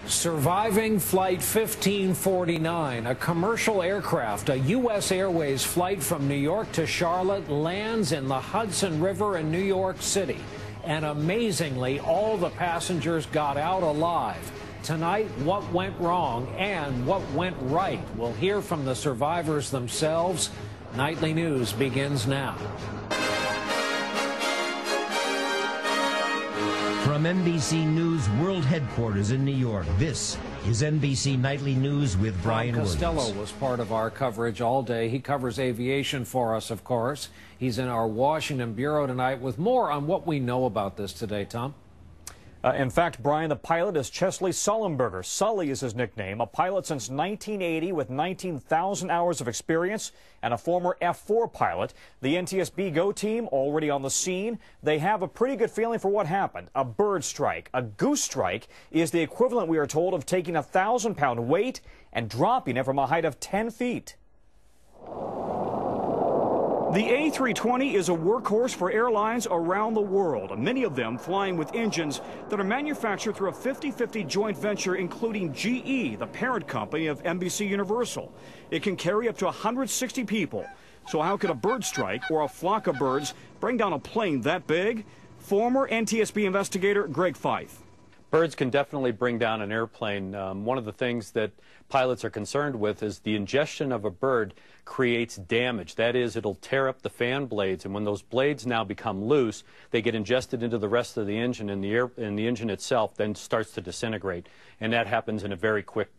Surviving Flight 1549, a commercial aircraft, a US Airways flight from New York to Charlotte, lands in the Hudson River in New York City. And amazingly, all the passengers got out alive. Tonight, what went wrong and what went right? We'll hear from the survivors themselves. Nightly News begins now. From NBC News World Headquarters in New York, this is NBC Nightly News with Brian Williams. Costello was part of our coverage all day. He covers aviation for us, of course. He's in our Washington bureau tonight with more on what we know about this today. Tom? In fact, Brian, the pilot is Chesley Sullenberger. Sully is his nickname, a pilot since 1980 with 19,000 hours of experience and a former F-4 pilot. The NTSB GO team already on the scene. They have a pretty good feeling for what happened. A bird strike. A goose strike is the equivalent, we are told, of taking a 1,000-pound weight and dropping it from a height of 10 feet. The A320 is a workhorse for airlines around the world, many of them flying with engines that are manufactured through a 50-50 joint venture including GE, the parent company of NBC Universal. It can carry up to 160 people. So how could a bird strike or a flock of birds bring down a plane that big? Former NTSB investigator Greg Fife. Birds can definitely bring down an airplane. One of the things that pilots are concerned with is the ingestion of a bird creates damage. That is, it'll tear up the fan blades, and when those blades now become loose, they get ingested into the rest of the engine, and the engine itself then starts to disintegrate, and that happens in a very quick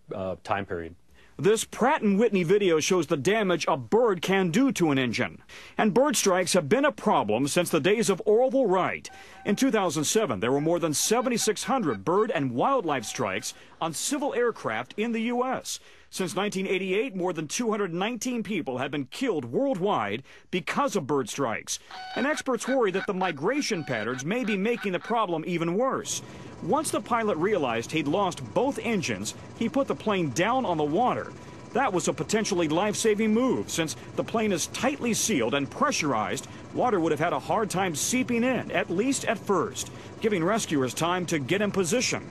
time period. This Pratt & Whitney video shows the damage a bird can do to an engine. And bird strikes have been a problem since the days of Orville Wright. In 2007, there were more than 7,600 bird and wildlife strikes on civil aircraft in the U.S. Since 1988, more than 219 people have been killed worldwide because of bird strikes. And experts worry that the migration patterns may be making the problem even worse. Once the pilot realized he'd lost both engines, he put the plane down on the water. That was a potentially life-saving move. Since the plane is tightly sealed and pressurized, water would have had a hard time seeping in, at least at first, giving rescuers time to get in position.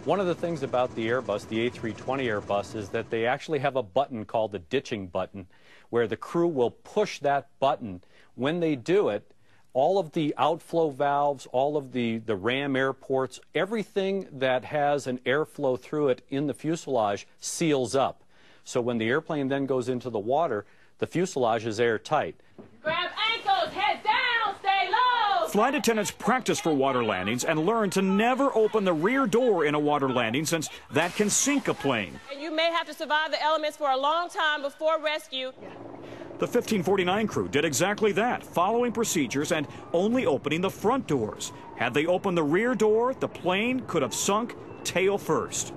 One of the things about the Airbus, the A320 Airbus, is that they actually have a button called the ditching button, where the crew will push that button. When they do it, all of the outflow valves, all of the ram air ports, everything that has an airflow through it in the fuselage seals up. So when the airplane then goes into the water, the fuselage is airtight. Grab ankles, head down, stay low. Flight attendants practice for water landings and learn to never open the rear door in a water landing, since that can sink a plane. And you may have to survive the elements for a long time before rescue. The 1549 crew did exactly that, following procedures and only opening the front doors. Had they opened the rear door, the plane could have sunk tail first.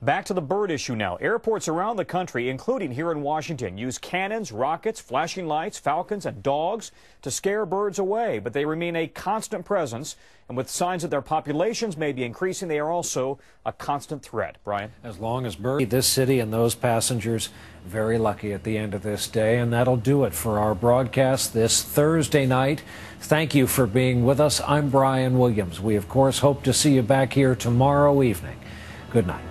Back to the bird issue now. Airports around the country, including here in Washington, use cannons, rockets, flashing lights, falcons, and dogs to scare birds away. But they remain a constant presence, and with signs that their populations may be increasing, they are also a constant threat. Brian? As long as birds, this city and those passengers very lucky at the end of this day. And that'll do it for our broadcast this Thursday night. Thank you for being with us. I'm Brian Williams. We, of course, hope to see you back here tomorrow evening. Good night.